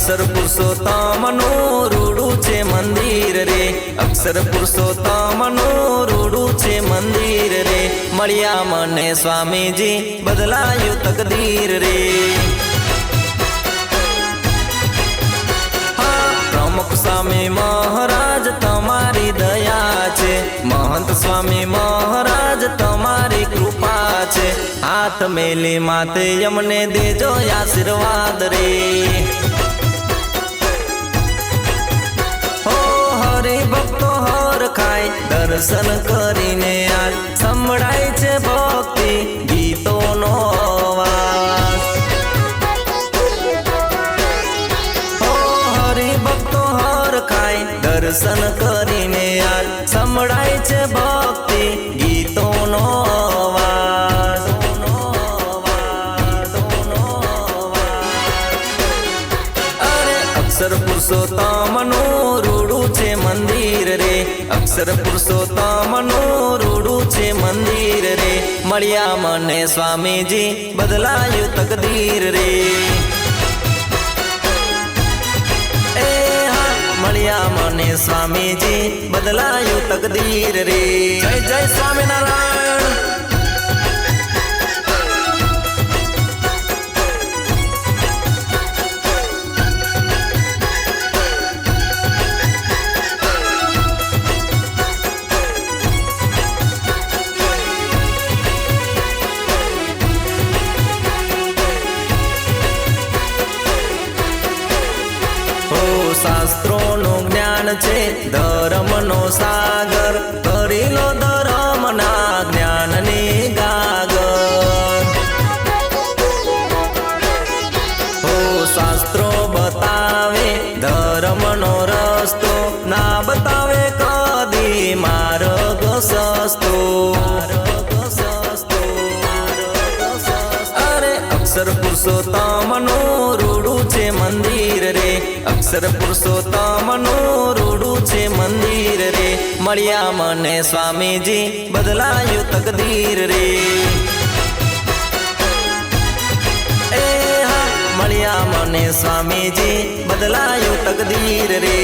अक्षर पुरुषोत्तमनु रूडू छे मंदिर रे। अक्षर पुरुषोत्तमनु रूडू छे मंदिर रे। मळ्या मने स्वामीजी बदलायु तकदीर रे। प्रमुख स्वामी महाराज तमारी दया छे। महंत स्वामी महाराज तमारी कृपा छे। हाथ मेली माते यमने देजो आशीर्वाद रे। हरि भक्तो हर खाय दर्शन करीने आज संभळाय छे भक्ति गीतोनो अवाज। हरि भक्तो हर खाय दर्शन करीने आज संभळाय छे भक्ति गीतोनो अवाज। अरे अक्षर पुरुषोत्तमनु रूडू छे मंदिर रे। अक्षर पुरुषोत्तमनु रूडू छे मंदिर रे। मळ्या मने स्वामीजी बदलायु तकदीर रे। मळ्या मने स्वामीजी बदलायु तकदीर रे। जय जय स्वामीनारायण। शास्त्रों ज्ञान छे धर्मनो सागर। करी लो धर्मना ज्ञाननी गागर। शास्त्रो बतावे धर्मनो रस्तो। ना बतावे कदी मार्ग सस्तो। अरे अक्षर पुरुषोत्तमनु रूडू छे मंदिर रे। अक्षर पुरुषोत्तमनु रूडू छे मंदिर रे। मळ्या मने स्वामीजी बदलायु तकदीर रे। मळ्या मने स्वामीजी बदलायु तकदीर रे।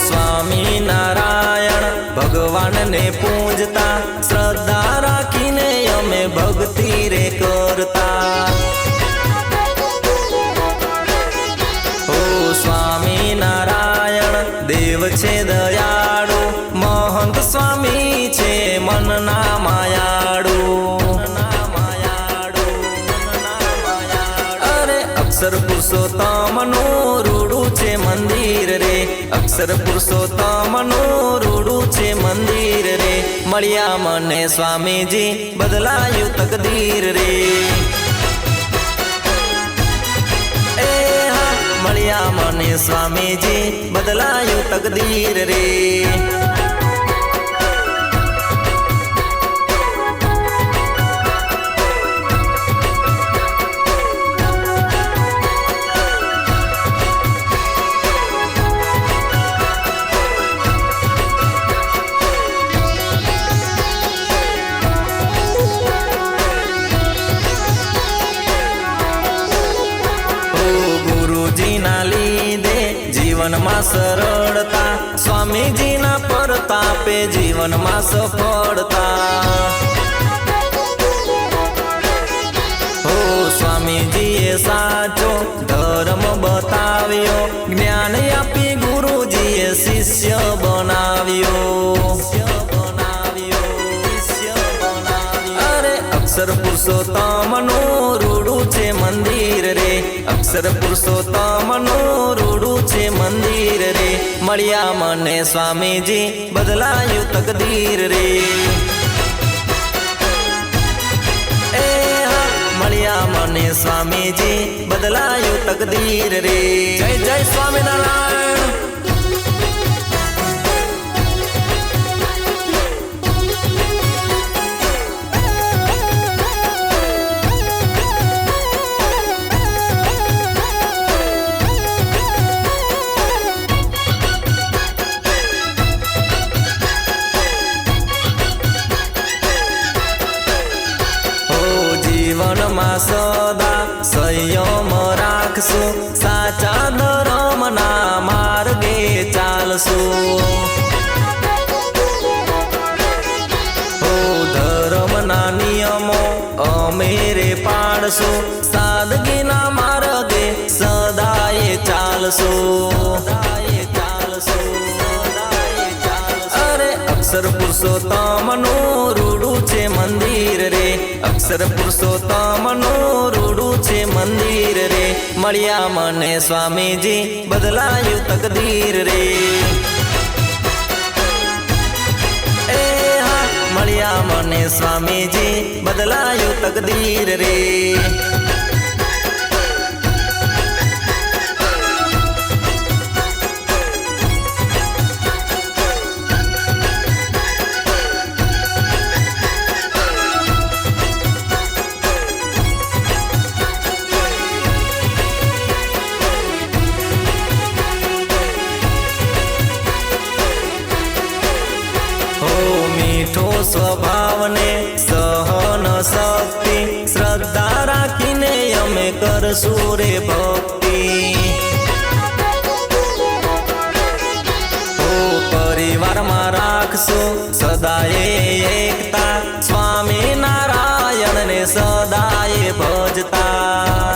स्वामी नारायण भगवान ने पूजता। श्रद्धा राखीने अमे भक्ति रे करता। स्वामी नारायण देव छे दयाळु। महंत स्वामी छे मनना मायाळु। अरे अक्षर पुरुषोत्तमनु रूडू छे मंदिर रे। अक्षर पुरुषोत्तमनु रूडू छे मंदिर रे। मळ्या मने स्वामीजी बदलायु तकदीर रे। मळ्या मने स्वामीजी बदलायु तकदीर रे। जीवन में सरलता स्वामीजी ना परतापे जीवन में सफलता। स्वामीजी ए साचो धर्म बताव्यो। ज्ञान आपी गुरुजी ए शिष्य बनाव्यो। अरे अक्षर पुरुषोत्तमनु रूडू छे मंदिर रे। अक्षर पुरुषोत्तमनु रूडू छे मंदिर रे। मळ्या मने स्वामीजी बदलायु तकदीर रे। मळ्या मने स्वामीजी बदलायु तकदीर रे। जय जय स्वामीनारायण। સદા સંયમ રાખશું, સાચા ધર્મના માર્ગે ચાલશું. ધર્મના નિયમો અમે રે પાડશું, સાદગીના માર્ગે સદાય ચાલશું. અરે અક્ષર પુરુષોત્તમનું રૂડું છે મંદિર રે, અક્ષર પુરુષોત્તમનું રૂડું છે મંદિર રે. મળ્યા મને સ્વામીજી બદલાયું તકદીર રે. મળ્યા મને સ્વામીજી બદલાયું તકદીર રે. મીઠો સ્વભાવને સહન શક્તિ, શ્રદ્ધા રાખીને અમે કરશું રે ભક્તિ. પરિવારમાં રાખશું સદાય એકતા, સ્વામી નારાયણને સદાય ભજતા.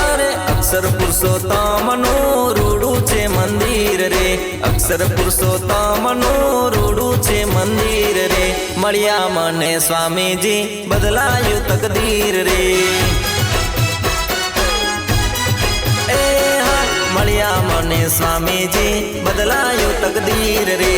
અરે અક્ષર પુરુષોત્તમનું રૂડું છે મંદિર રે, અક્ષર પુરુષોત્તમનું રૂડું છે મંદિર રે. મળ્યા મને સ્વામીજી બદલાયું તકદીર રે. મળ્યા મને સ્વામીજી બદલાયું તકદીર રે.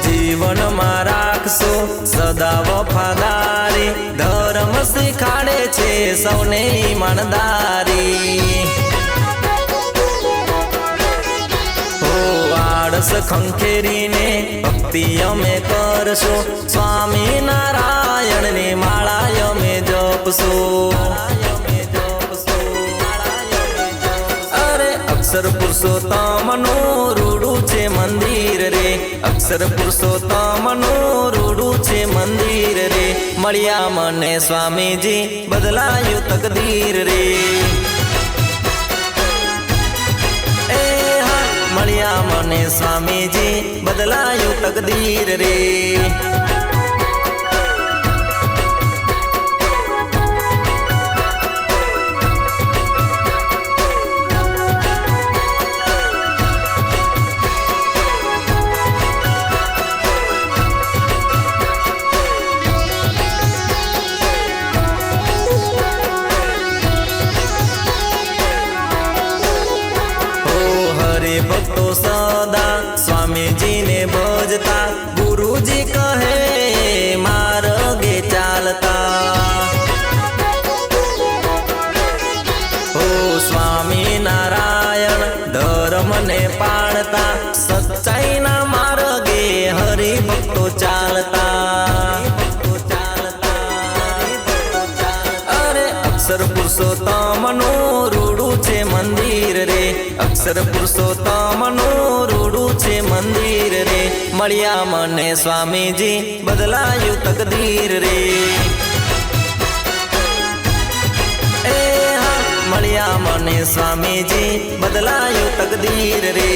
જીવનમાં રાખશો સદા વફાદારી, ધર્મ શીખાડે છે સૌને ઈમાનદારી. આળસ ખંખેરીને ભક્તિ અમે કરશો, સ્વામી નારાયણની માળા અમે જપશું. અક્ષર પુરુષોત્તમનું રૂડું છે મંદિર રે, અક્ષર પુરુષોત્તમનું રૂડું છે મંદિર રે. મળ્યા મને સ્વામીજી બદલાયું તકદીર રે. મળ્યા મને સ્વામીજી બદલાયું તકદીર રે. ભક્તો સદા સ્વામીજીને ભજતા, ગુરુજી કહે માર્ગે ચાલતા. સ્વામી નારાયણ ધર્મને પાળતા, સચ્ચાઈના માર્ગે હરિભક્તો ચાલતા. અરે અક્ષર પુરુષોત્તમનું રૂડું છે મંદિર રે, અક્ષર પુરુષોત્તમનું રૂડું છે મંદિર રે. મળ્યા મને સ્વામીજી બદલાયું તકદીર રે. મળ્યા મને સ્વામીજી બદલાયું તકદીર રે.